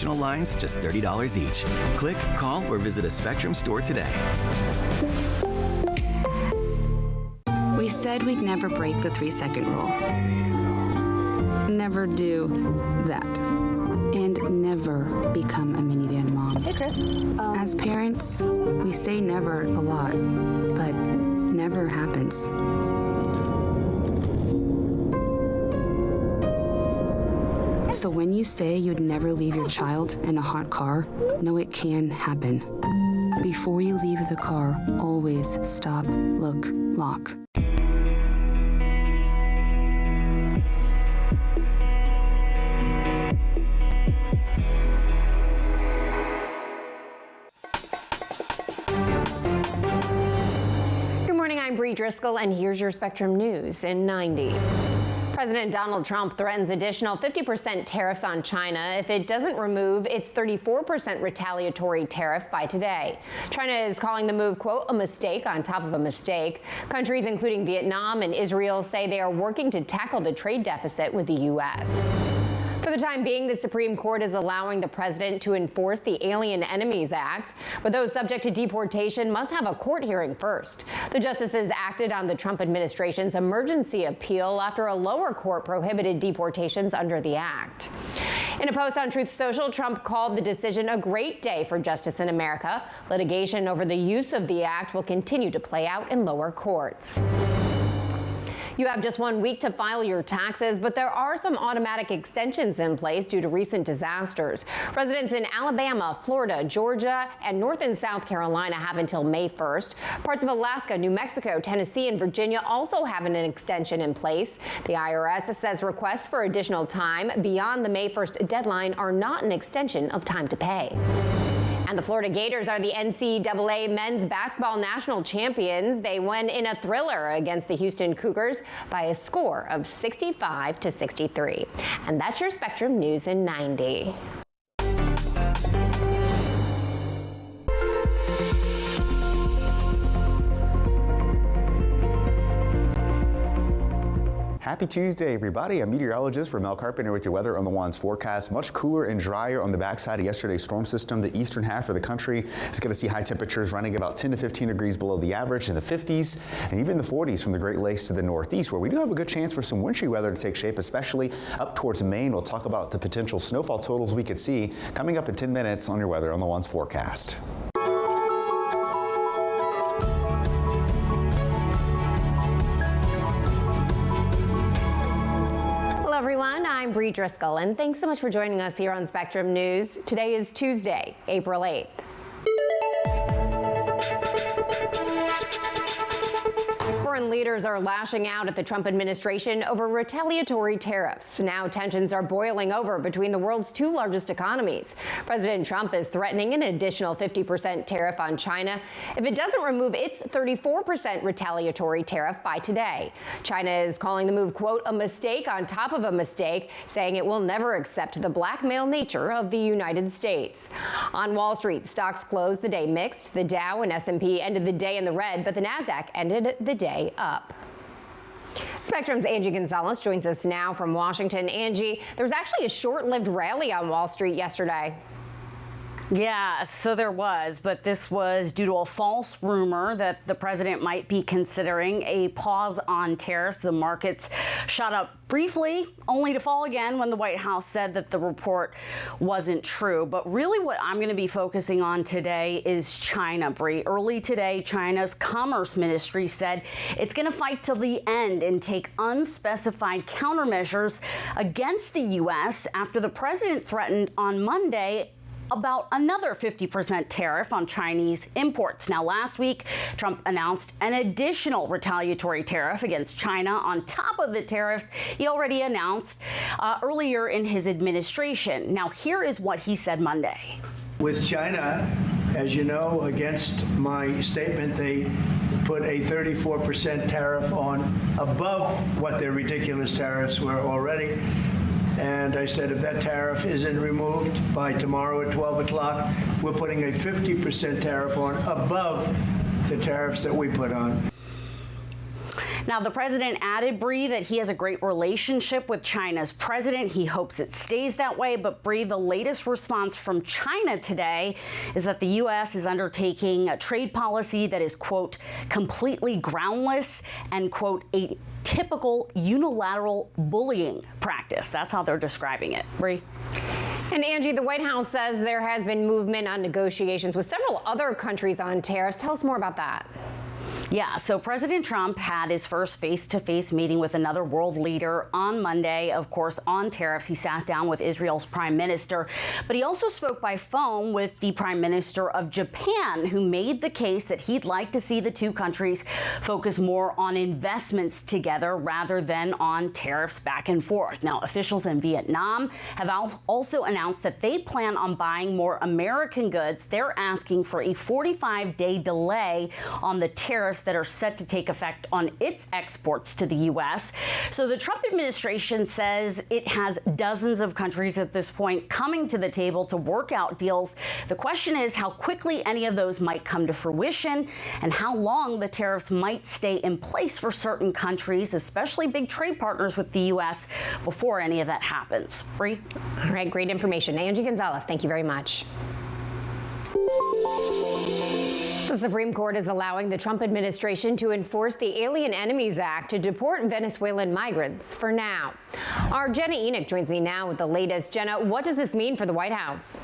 lines, just $30 each. Click, call, or visit a Spectrum store today. We said we'd never break the 3-second rule. Never do that. And never become a minivan mom. Hey, Chris. As parents, we say never a lot, but never happens. So when you say you'd never leave your child in a hot car, know it can happen. Before you leave the car, always stop, look, lock. Good morning, I'm Bree Driscoll, and here's your Spectrum News in 90. President Donald Trump threatens additional 50% tariffs on China if it doesn't remove its 34% retaliatory tariff by today. China is calling the move, quote, a mistake on top of a mistake. Countries including Vietnam and Israel say they are working to tackle the trade deficit with the U.S. For the time being, the Supreme Court is allowing the president to enforce the Alien Enemies Act, but those subject to deportation must have a court hearing first. The justices acted on the Trump administration's emergency appeal after a lower court prohibited deportations under the act. In a post on Truth Social, Trump called the decision a great day for justice in America. Litigation over the use of the act will continue to play out in lower courts. You have just 1 week to file your taxes, but there are some automatic extensions in place due to recent disasters. Residents in Alabama, Florida, Georgia, and North and South Carolina have until May 1st. Parts of Alaska, New Mexico, Tennessee, and Virginia also have an extension in place. The IRS says requests for additional time beyond the May 1st deadline are not an extension of time to pay. And the Florida Gators are the NCAA men's basketball national champions. They won in a thriller against the Houston Cougars by a score of 65-63. And that's your Spectrum News in 90. Happy Tuesday, everybody. I'm meteorologist Ramel Carpenter with your weather on the One's forecast. Much cooler and drier on the backside of yesterday's storm system. The eastern half of the country is going to see high temperatures running about 10 to 15 degrees below the average in the 50s and even the 40s from the Great Lakes to the northeast, where we do have a good chance for some wintry weather to take shape, especially up towards Maine. We'll talk about the potential snowfall totals we could see coming up in 10 minutes on your weather on the One's forecast. I'm Bree Driscoll, and thanks so much for joining us here on Spectrum News. Today is Tuesday, April 8th. Foreign leaders are lashing out at the Trump administration over retaliatory tariffs. Now tensions are boiling over between the world's 2 largest economies. President Trump is threatening an additional 50% tariff on China if it doesn't remove its 34% retaliatory tariff by today. China is calling the move, quote, a mistake on top of a mistake, saying it will never accept the blackmail nature of the United States. On Wall Street, stocks closed the day mixed. The Dow and S&P ended the day in the red, but the Nasdaq ended the day up. Spectrum's Angie Gonzalez joins us now from Washington. Angie, there was actually a short-lived rally on Wall Street yesterday. Yeah, so there was, but this was due to a false rumor that the president might be considering a pause on tariffs. The markets shot up briefly, only to fall again when the White House said that the report wasn't true. But really what I'm going to be focusing on today is China, Bree. Early today, China's Commerce Ministry said it's going to fight till the end and take unspecified countermeasures against the U.S. after the president threatened on Monday about another 50% tariff on Chinese imports. Now, last week, Trump announced an additional retaliatory tariff against China on top of the tariffs he already announced earlier in his administration. Now, here is what he said Monday. With China, as you know, against my statement, they put a 34% tariff on above what their ridiculous tariffs were already. And I said, if that tariff isn't removed by tomorrow at 12 o'clock, we're putting a 50% tariff on above the tariffs that we put on. Now, the president added, Bree, that he has a great relationship with China's president. He hopes it stays that way. But, Bree, the latest response from China today is that the U.S. is undertaking a trade policy that is, quote, completely groundless and, quote, a typical unilateral bullying practice. That's how they're describing it. Bree? And Angie, the White House says there has been movement on negotiations with several other countries on tariffs. Tell us more about that. Yeah, so President Trump had his first face-to-face meeting with another world leader on Monday, of course, on tariffs. He sat down with Israel's prime minister, but he also spoke by phone with the prime minister of Japan, who made the case that he'd like to see the two countries focus more on investments together rather than on tariffs back and forth. Now, officials in Vietnam have also announced that they plan on buying more American goods. They're asking for a 45-day delay on the tariffs that are set to take effect on its exports to the U.S. So the Trump administration says it has dozens of countries at this point coming to the table to work out deals. The question is how quickly any of those might come to fruition and how long the tariffs might stay in place for certain countries, especially big trade partners with the U.S., before any of that happens. Bree? All right, great information. Angie Gonzalez, thank you very much. The Supreme Court is allowing the Trump administration to enforce the Alien Enemies Act to deport Venezuelan migrants for now. Our Jenna Enoch joins me now with the latest. Jenna, what does this mean for the White House?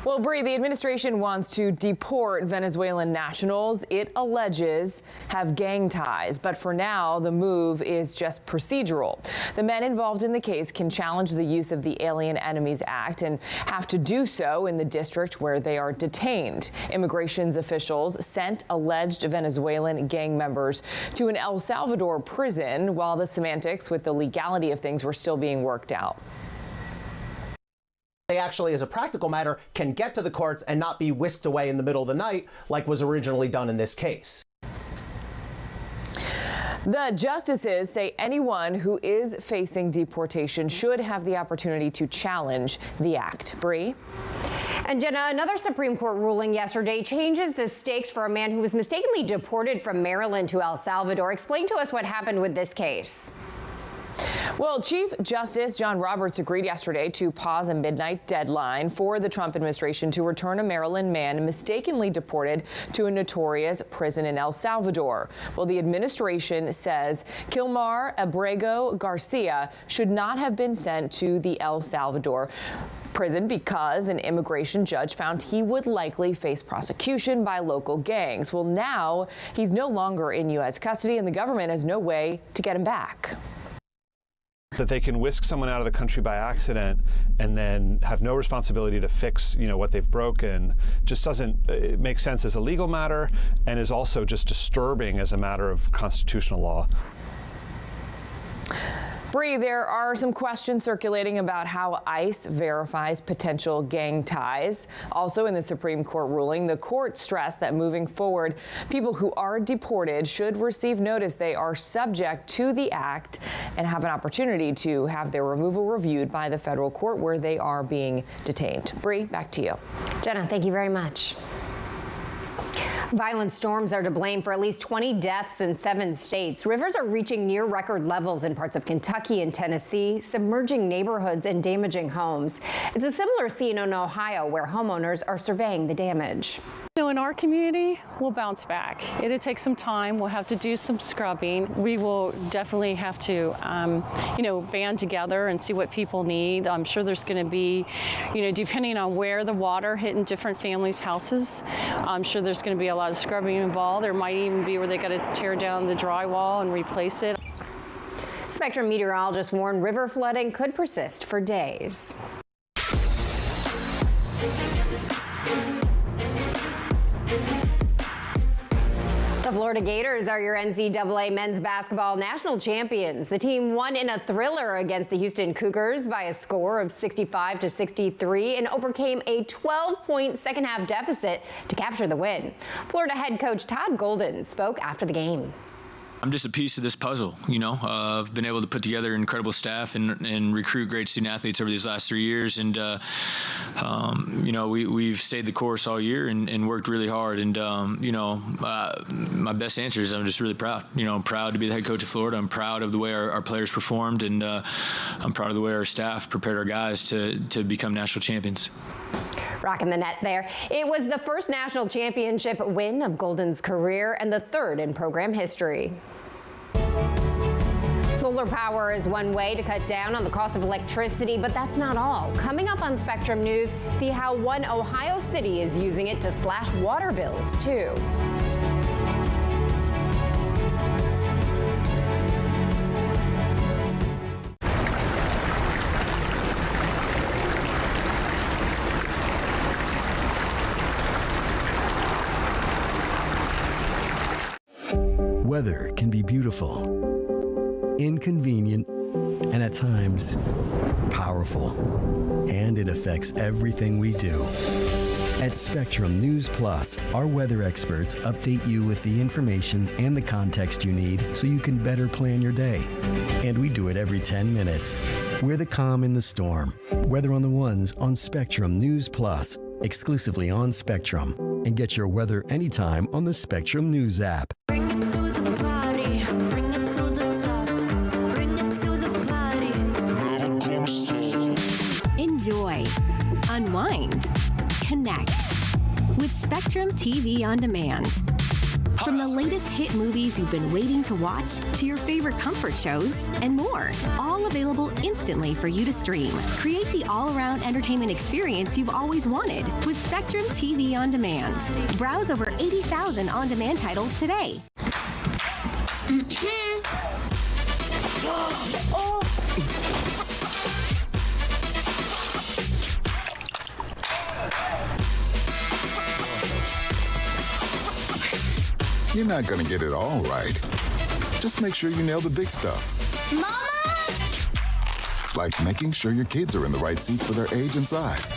Well, Bree, the administration wants to deport Venezuelan nationals it alleges have gang ties. But for now, the move is just procedural. The men involved in the case can challenge the use of the Alien Enemies Act and have to do so in the district where they are detained. Immigration officials sent alleged Venezuelan gang members to an El Salvador prison while the semantics with the legality of things were still being worked out. They actually, as a practical matter, can get to the courts and not be whisked away in the middle of the night like was originally done in this case. The justices say anyone who is facing deportation should have the opportunity to challenge the act. Bree? And Jenna, another Supreme Court ruling yesterday changes the stakes for a man who was mistakenly deported from Maryland to El Salvador. Explain to us what happened with this case. Well, Chief Justice John Roberts agreed yesterday to pause a midnight deadline for the Trump administration to return a Maryland man mistakenly deported to a notorious prison in El Salvador. Well, the administration says Kilmar Abrego Garcia should not have been sent to the El Salvador prison because an immigration judge found he would likely face prosecution by local gangs. Well, now he's no longer in U.S. custody and the government has no way to get him back. That they can whisk someone out of the country by accident and then have no responsibility to fix, what they've broken just doesn't make sense as a legal matter and is also just disturbing as a matter of constitutional law. Bree, there are some questions circulating about how ICE verifies potential gang ties. Also in the Supreme Court ruling, the court stressed that moving forward, people who are deported should receive notice they are subject to the act and have an opportunity to have their removal reviewed by the federal court where they are being detained. Bree, back to you. Jenna, thank you very much. Violent storms are to blame for at least 20 deaths in 7 states. Rivers are reaching near record levels in parts of Kentucky and Tennessee, submerging neighborhoods and damaging homes. It's a similar scene in Ohio where homeowners are surveying the damage. In our community, we'll bounce back. It'll take some time. We'll have to do some scrubbing. We will definitely have to, band together and see what people need. I'm sure there's going to be, depending on where the water hit in different families' houses, I'm sure there's going to be a lot of scrubbing involved. There might even be where they got to tear down the drywall and replace it. Spectrum meteorologists warn river flooding could persist for days. The Florida Gators are your NCAA men's basketball national champions. The team won in a thriller against the Houston Cougars by a score of 65-63 and overcame a 12-point second-half deficit to capture the win. Florida head coach Todd Golden spoke after the game. I'm just a piece of this puzzle, I've been able to put together an incredible staff and recruit great student athletes over these last 3 years. And, we've stayed the course all year and worked really hard. And, my best answer is I'm just really proud. I'm proud to be the head coach of Florida. I'm proud of the way our players performed, and I'm proud of the way our staff prepared our guys to become national champions. Rocking the net there. It was the first national championship win of Golden's career and the third in program history. Solar power is one way to cut down on the cost of electricity, but that's not all. Coming up on Spectrum News, see how one Ohio city is using it to slash water bills, too. Weather can be beautiful, inconvenient, and at times powerful. And it affects everything we do. At Spectrum News Plus, our weather experts update you with the information and the context you need so you can better plan your day. And we do it every 10 minutes. We're the calm in the storm. Weather on the Ones on Spectrum News Plus, exclusively on Spectrum. And get your weather anytime on the Spectrum News app. Enjoy, unwind, connect with Spectrum TV On Demand. From the latest hit movies you've been waiting to watch to your favorite comfort shows and more, all available instantly for you to stream. Create the all-around entertainment experience you've always wanted with Spectrum TV On Demand. Browse over 80,000 on-demand titles today. You're not gonna get it all right. Just make sure you nail the big stuff. Mama! Like making sure your kids are in the right seat for their age and size.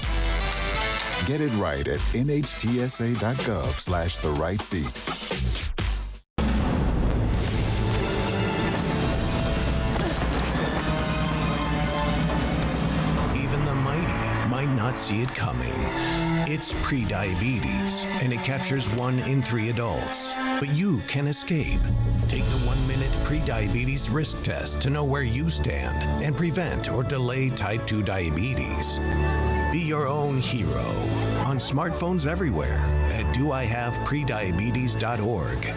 Get it right at nhtsa.gov/the-right-seat. Even the mighty might not see it coming. It's prediabetes, and it captures 1 in 3 adults. But you can escape. Take the 1-minute prediabetes risk test to know where you stand and prevent or delay type 2 diabetes. Be your own hero on smartphones everywhere at doihaveprediabetes.org.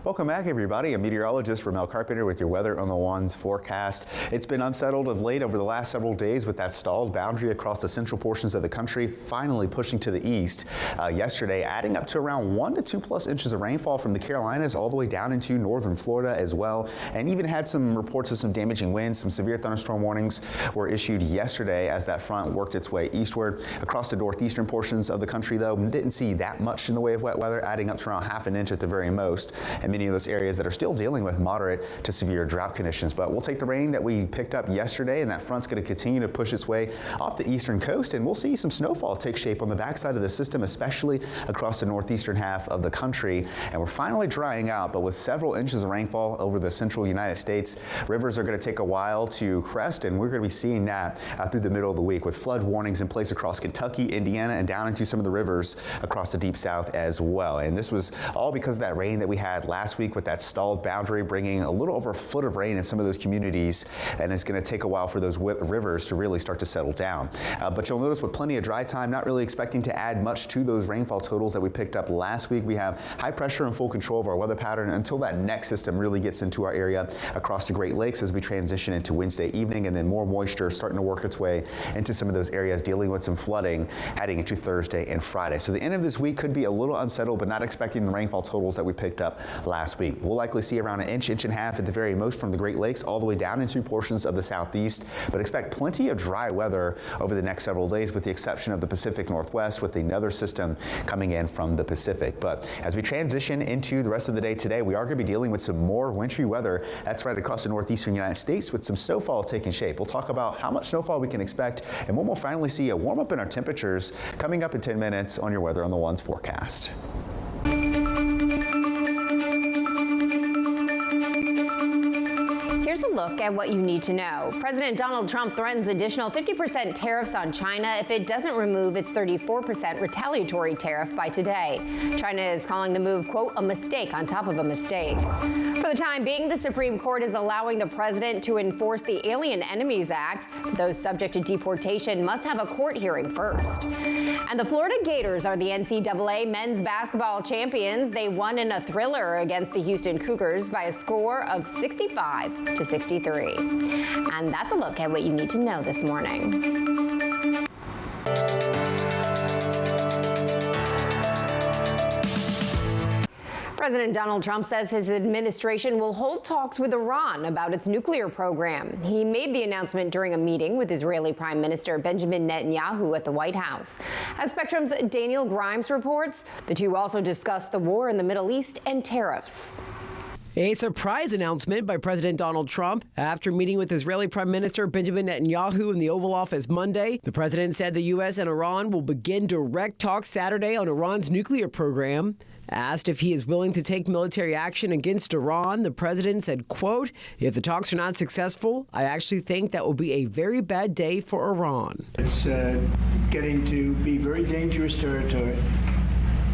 Welcome back, everybody. I'm meteorologist Ramel Carpenter with your Weather on the Ones forecast. It's been unsettled of late over the last several days with that stalled boundary across the central portions of the country finally pushing to the east yesterday, adding up to around 1 to 2+ inches of rainfall from the Carolinas all the way down into northern Florida as well, and even had some reports of some damaging winds. Some severe thunderstorm warnings were issued yesterday as that front worked its way eastward. Across the northeastern portions of the country, though, didn't see that much in the way of wet weather, adding up to around ½ an inch at the very most, and many of those areas that are still dealing with moderate to severe drought conditions. But we'll take the rain that we picked up yesterday, and that front's going to continue to push its way off the eastern coast, and we'll see some snowfall take shape on the backside of the system, especially across the northeastern half of the country. And we're finally drying out, but with several inches of rainfall over the central United States, rivers are going to take a while to crest, and we're going to be seeing that through the middle of the week with flood warnings in place across Kentucky, Indiana, and down into some of the rivers across the deep south as well. And this was all because of that rain that we had last week with that stalled boundary, bringing a little over 1 foot of rain in some of those communities, and it's going to take a while for those rivers to really start to settle down. But you'll notice with plenty of dry time, not really expecting to add much to those rainfall totals that we picked up last week. We have high pressure and full control of our weather pattern until that next system really gets into our area across the Great Lakes as we transition into Wednesday evening, and then more moisture starting to work its way into some of those areas, dealing with some flooding heading into Thursday and Friday. So the end of this week could be a little unsettled, but not expecting the rainfall totals that we picked up last last week. We'll likely see around an inch and a half at the very most from the Great Lakes all the way down into portions of the southeast, but expect plenty of dry weather over the next several days with the exception of the Pacific Northwest with another system coming in from the Pacific. But as we transition into the rest of the day today, we are going to be dealing with some more wintry weather. That's right across the northeastern United States with some snowfall taking shape. We'll talk about how much snowfall we can expect and when we'll finally see a warm up in our temperatures coming up in 10 minutes on your Weather on the Ones forecast. Here's a look at what you need to know. President Donald Trump threatens additional 50% tariffs on China if it doesn't remove its 34% retaliatory tariff by today. China is calling the move, quote, a mistake on top of a mistake. For the time being, the Supreme Court is allowing the president to enforce the Alien Enemies Act. Those subject to deportation must have a court hearing first. And the Florida Gators are the NCAA men's basketball champions. They won in a thriller against the Houston Cougars by a score of 65-63. And that's a look at what you need to know this morning. President Donald Trump says his administration will hold talks with Iran about its nuclear program. He made the announcement during a meeting with Israeli Prime Minister Benjamin Netanyahu at the White House. As Spectrum's Daniel Grimes reports, the two also discussed the war in the Middle East and tariffs. A surprise announcement by President Donald Trump after meeting with Israeli Prime Minister Benjamin Netanyahu in the Oval Office Monday. The president said the U.S. and Iran will begin direct talks Saturday on Iran's nuclear program. Asked if he is willing to take military action against Iran, the president said, quote, if the talks are not successful, I actually think that will be a very bad day for Iran. It's getting to be very dangerous territory.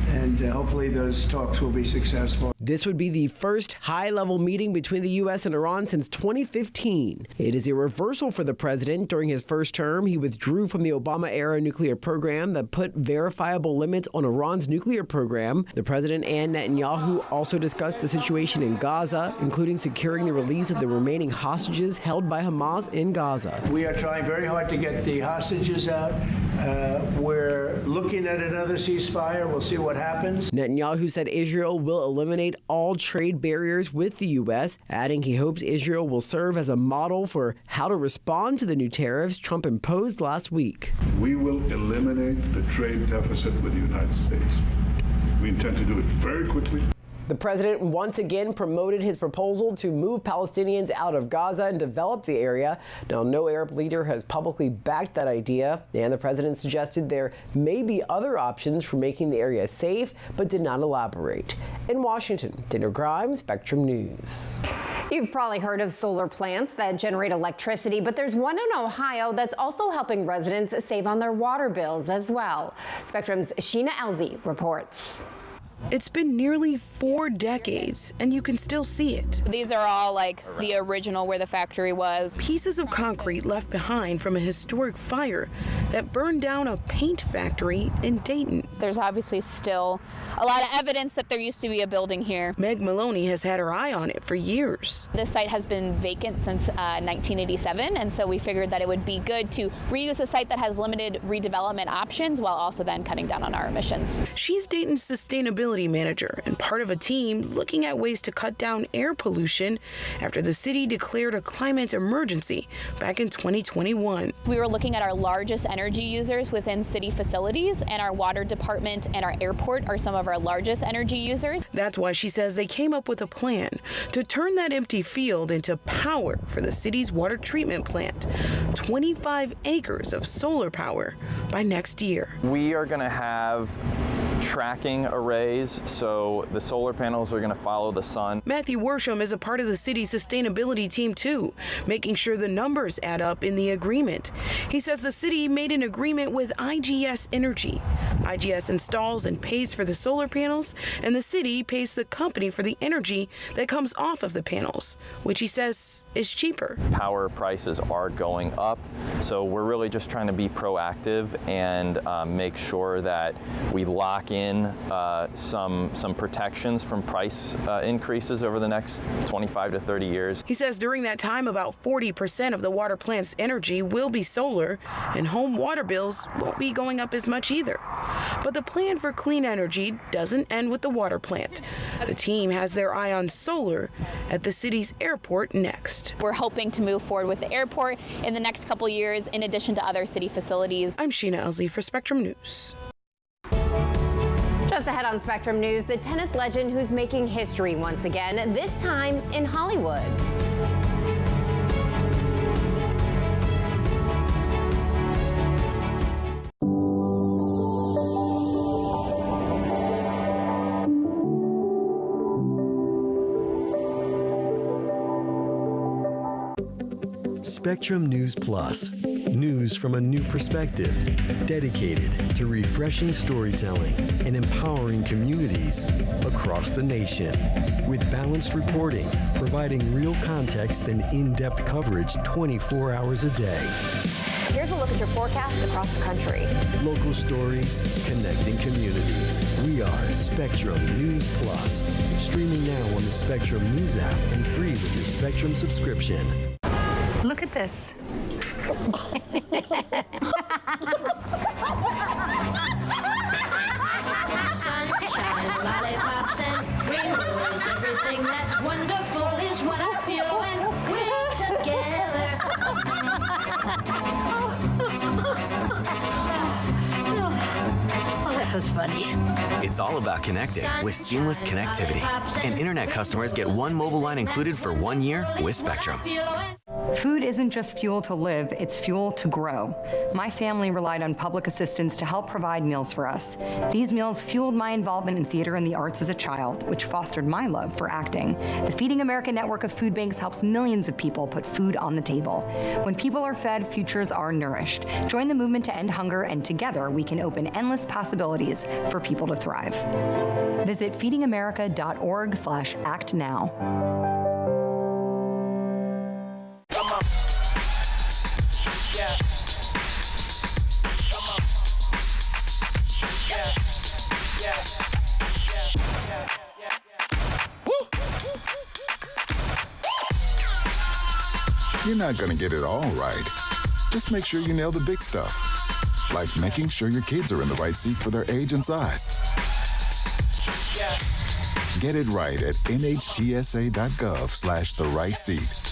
And hopefully those talks will be successful. This would be the first high-level meeting between the U.S. and Iran since 2015. It is a reversal for the president. During his first term, he withdrew from the Obama-era nuclear program that put verifiable limits on Iran's nuclear program. The president and Netanyahu also discussed the situation in Gaza, including securing the release of the remaining hostages held by Hamas in Gaza. We are trying very hard to get the hostages out. We're looking at another ceasefire. We'll see what happens. Netanyahu said Israel will eliminate all trade barriers with the U.S., adding he hopes Israel will serve as a model for how to respond to the new tariffs Trump imposed last week. We will eliminate the trade deficit with the United States. We intend to do it very quickly. The president once again promoted his proposal to move Palestinians out of Gaza and develop the area. Now, no Arab leader has publicly backed that idea, and the president suggested there may be other options for making the area safe, but did not elaborate. In Washington, Daniel Grimes, Spectrum News. You've probably heard of solar plants that generate electricity, but there's one in Ohio that's also helping residents save on their water bills as well. Spectrum's Sheena Elzy reports. It's been nearly 4 decades, and you can still see it. These are all like the original where the factory was. Pieces of concrete left behind from a historic fire that burned down a paint factory in Dayton. There's obviously still a lot of evidence that there used to be a building here. Meg Maloney has had her eye on it for years. This site has been vacant since 1987, and so we figured that it would be good to reuse a site that has limited redevelopment options while also then cutting down on our emissions. She's Dayton's sustainability manager and part of a team looking at ways to cut down air pollution after the city declared a climate emergency back in 2021. We were looking at our largest energy users within city facilities, and our water department and our airport are some of our largest energy users. That's why she says they came up with a plan to turn that empty field into power for the city's water treatment plant. 25 acres of solar power by next year. We are going to have tracking arrays, so the solar panels are going to follow the sun. Matthew Worsham is a part of the city's sustainability team too, making sure the numbers add up in the agreement. He says the city made an agreement with IGS Energy. IGS installs and pays for the solar panels, and the city pays the company for the energy that comes off of the panels, which he says is cheaper. Power prices are going up, so we're really just trying to be proactive and make sure that we lock in some protections from price increases over the next 25 to 30 years. He says during that time, about 40% of the water plant's energy will be solar, and home water bills won't be going up as much either. But the plan for clean energy doesn't end with the water plant. The team has their eye on solar at the city's airport next. We're hoping to move forward with the airport in the next couple years, in addition to other city facilities. I'm Sheena Elsie for Spectrum News. Just ahead on Spectrum News, the tennis legend who's making history once again, this time in Hollywood. Spectrum News Plus. News from a new perspective, dedicated to refreshing storytelling and empowering communities across the nation. With balanced reporting, providing real context and in-depth coverage 24 hours a day. Here's a look at your forecast across the country. Local stories, connecting communities. We are Spectrum News Plus. Streaming now on the Spectrum News app and free with your Spectrum subscription. Look at this. Sunshine, lollipops, and rainbows. Everything that's wonderful is what I feel when we're together. Oh, that was funny. It's all about connecting with seamless connectivity. And internet customers get one mobile line included for 1 year with Spectrum. Food isn't just fuel to live, it's fuel to grow. My family relied on public assistance to help provide meals for us. These meals fueled my involvement in theater and the arts as a child, which fostered my love for acting. The Feeding America network of food banks helps millions of people put food on the table. When people are fed, futures are nourished. Join the movement to end hunger, and together we can open endless possibilities for people to thrive. Visit feedingamerica.org/actnow. You're not going to get it all right. Just make sure you nail the big stuff, like making sure your kids are in the right seat for their age and size. Get it right at nhtsa.gov/the-right-seat.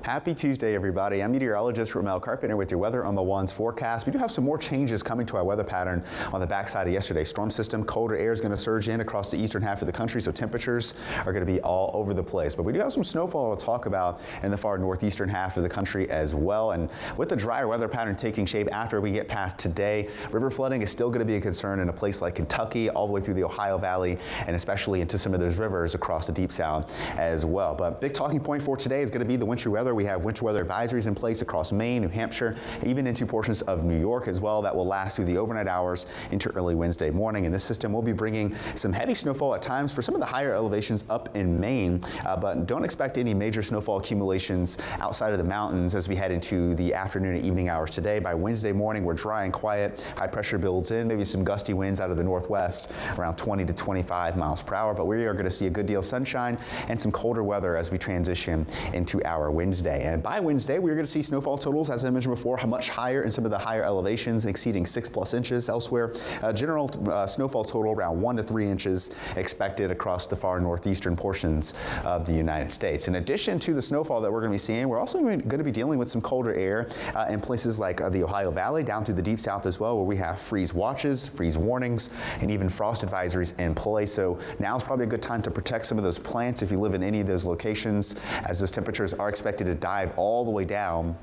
Happy Tuesday, everybody. I'm meteorologist Ramel Carpenter with your weather on the One's forecast. We do have some more changes coming to our weather pattern on the backside of yesterday's storm system. Colder air is going to surge in across the eastern half of the country, so temperatures are going to be all over the place. But we do have some snowfall to talk about in the far northeastern half of the country as well. And with the drier weather pattern taking shape after we get past today, river flooding is still going to be a concern in a place like Kentucky, all the way through the Ohio Valley, and especially into some of those rivers across the Deep South as well. But big talking point for today is going to be the wintry weather. We have winter weather advisories in place across Maine, New Hampshire, even into portions of New York as well. That will last through the overnight hours into early Wednesday morning. And this system will be bringing some heavy snowfall at times for some of the higher elevations up in Maine, but don't expect any major snowfall accumulations outside of the mountains as we head into the afternoon and evening hours today. By Wednesday morning, we're dry and quiet. High pressure builds in, maybe some gusty winds out of the northwest around 20 to 25 miles per hour. But we are going to see a good deal of sunshine and some colder weather as we transition into our Wednesday. And by Wednesday, we're going to see snowfall totals, as I mentioned before, much higher in some of the higher elevations, exceeding 6+ inches elsewhere. General snowfall total around 1 to 3 inches expected across the far northeastern portions of the United States. In addition to the snowfall that we're going to be seeing, we're also going to be dealing with some colder air in places like the Ohio Valley, down to the Deep South as well, where we have freeze watches, freeze warnings, and even frost advisories in place. So now is probably a good time to protect some of those plants if you live in any of those locations, as those temperatures are expected to dive all the way down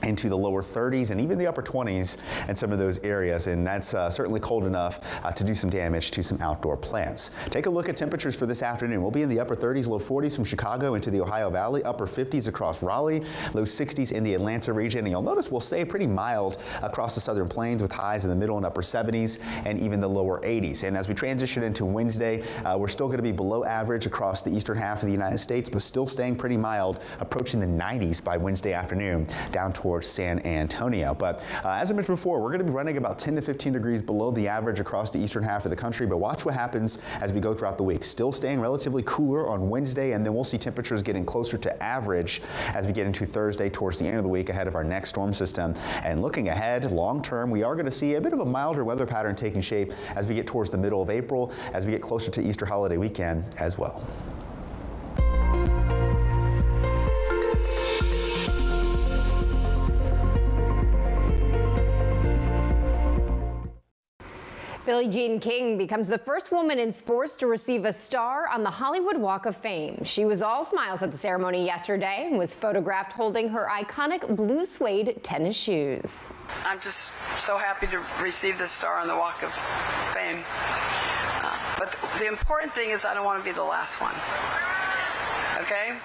into the lower 30s and even the upper 20s in some of those areas, and that's certainly cold enough to do some damage to some outdoor plants. Take a look at temperatures for this afternoon. We'll be in the upper 30s, low 40s from Chicago into the Ohio Valley, upper 50s across Raleigh, low 60s in the Atlanta region, and you'll notice we'll stay pretty mild across the southern plains with highs in the middle and upper 70s and even the lower 80s. And as we transition into Wednesday, we're still going to be below average across the eastern half of the United States, but still staying pretty mild, approaching the 90s by Wednesday afternoon, down down towards San Antonio. But as I mentioned before, we're going to be running about 10 to 15 degrees below the average across the eastern half of the country. But watch what happens as we go throughout the week. Still staying relatively cooler on Wednesday, and then we'll see temperatures getting closer to average as we get into Thursday towards the end of the week ahead of our next storm system. And looking ahead, long term, we are going to see a bit of a milder weather pattern taking shape as we get towards the middle of April, as we get closer to Easter holiday weekend as well. Billie Jean King becomes the first woman in sports to receive a star on the Hollywood Walk of Fame. She was all smiles at the ceremony yesterday and was photographed holding her iconic blue suede tennis shoes. I'm just so happy to receive this star on the Walk of Fame. But the important thing is I don't want to be the last one. Okay?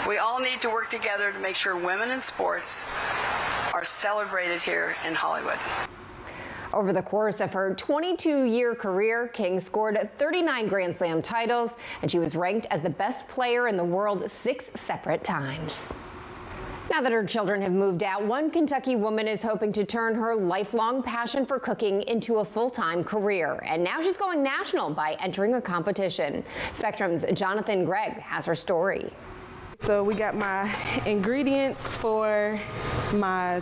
We all need to work together to make sure women in sports are celebrated here in Hollywood. Over the course of her 22-year career, King scored 39 Grand Slam titles, and she was ranked as the best player in the world 6 separate times. Now that her children have moved out, one Kentucky woman is hoping to turn her lifelong passion for cooking into a full-time career. And now she's going national by entering a competition. Spectrum's Jonathan Gregg has her story. So we got my ingredients for my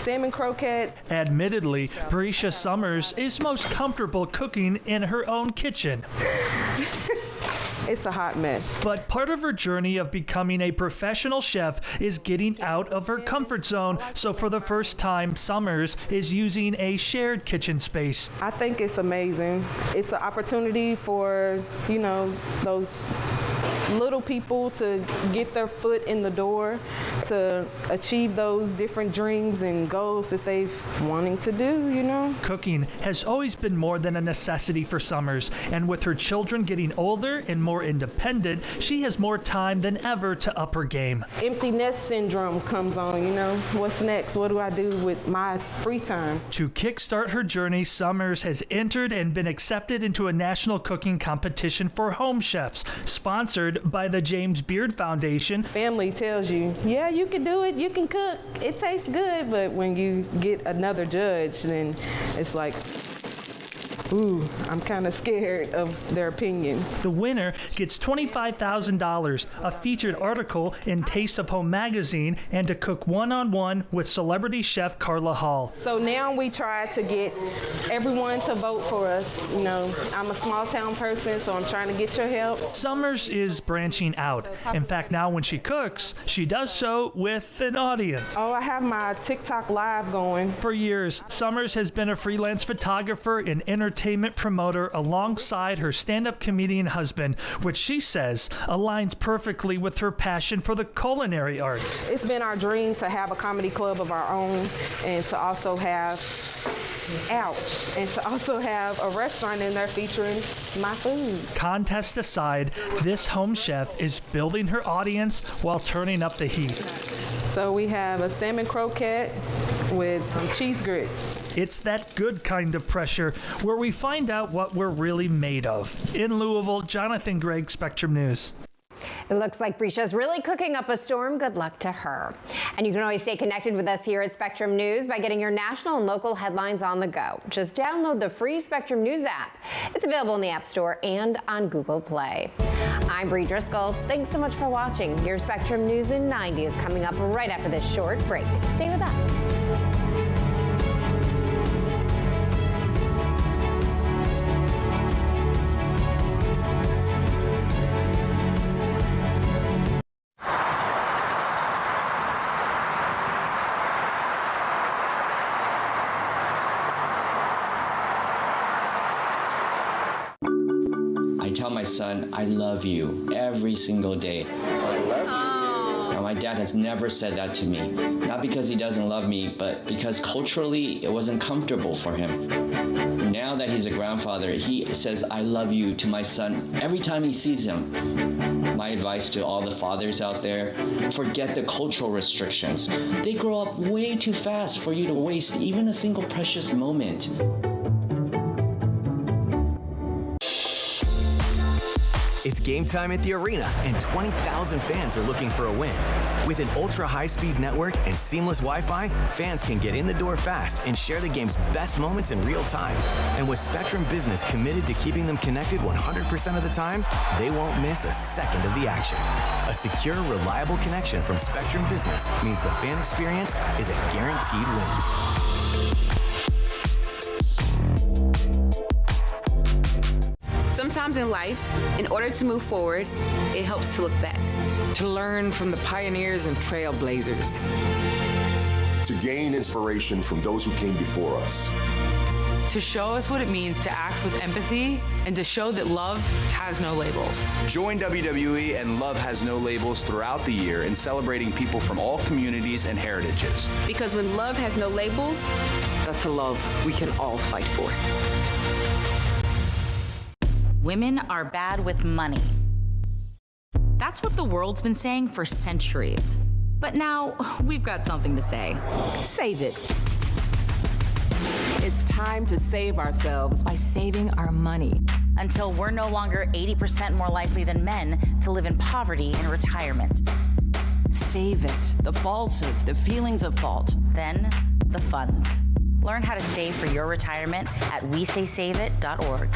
salmon croquette. Admittedly, Brescia Summers is most comfortable cooking in her own kitchen. It's a hot mess. But part of her journey of becoming a professional chef is getting out of her comfort zone. So for the first time, Summers is using a shared kitchen space. I think it's amazing. It's an opportunity for, you know, those little people to get their foot in the door, to achieve those different dreams and goals that they've wanting to do, you know. Cooking has always been more than a necessity for Summers, and with her children getting older and more independent, she has more time than ever to up her game. Empty nest syndrome comes on, you know. What's next? What do I do with my free time? To kickstart her journey, Summers has entered and been accepted into a national cooking competition for home chefs, sponsored by the James Beard Foundation. Family tells you, yeah, you can do it, you can cook, it tastes good, but when you get another judge, then it's like, ooh, I'm kind of scared of their opinions. The winner gets $25,000, a featured article in Taste of Home magazine, and to cook one-on-one with celebrity chef Carla Hall. So now we try to get everyone to vote for us. You know, I'm a small town person, so I'm trying to get your help. Summers is branching out. In fact, now when she cooks, she does so with an audience. Oh, I have my TikTok live going. For years, Summers has been a freelance photographer and entertainment promoter alongside her stand-up comedian husband, which she says aligns perfectly with her passion for the culinary arts. It's been our dream to have a comedy club of our own and to also have a restaurant in there featuring my food. Contest aside, this home chef is building her audience while turning up the heat. So we have a salmon croquette with cheese grits. It's that good kind of pressure where we find out what we're really made of. In Louisville, Jonathan Gregg, Spectrum News. It looks like Brescia's really cooking up a storm. Good luck to her. And you can always stay connected with us here at Spectrum News by getting your national and local headlines on the go. Just download the free Spectrum News app. It's available in the App Store and on Google Play. I'm Bree Driscoll. Thanks so much for watching. Your Spectrum News in 90 is coming up right after this short break. Stay with us. I tell my son, I love you every single day. Now, my dad has never said that to me. Not because he doesn't love me, but because culturally it wasn't comfortable for him. Now that he's a grandfather, he says, I love you to my son every time he sees him. My advice to all the fathers out there, forget the cultural restrictions. They grow up way too fast for you to waste even a single precious moment. It's game time at the arena, and 20,000 fans are looking for a win. With an ultra-high-speed network and seamless Wi-Fi, fans can get in the door fast and share the game's best moments in real time. And with Spectrum Business committed to keeping them connected 100% of the time, they won't miss a second of the action. A secure, reliable connection from Spectrum Business means the fan experience is a guaranteed win. Sometimes in life, in order to move forward, it helps to look back. To learn from the pioneers and trailblazers. To gain inspiration from those who came before us. To show us what it means to act with empathy and to show that love has no labels. Join WWE and Love Has No Labels throughout the year in celebrating people from all communities and heritages. Because when love has no labels, that's a love we can all fight for. Women are bad with money. That's what the world's been saying for centuries. But now we've got something to say. Save it. It's time to save ourselves by saving our money. Until we're no longer 80% more likely than men to live in poverty in retirement. Save it. The falsehoods, the feelings of fault. Then, the funds. Learn how to save for your retirement at WeSaySaveIt.org.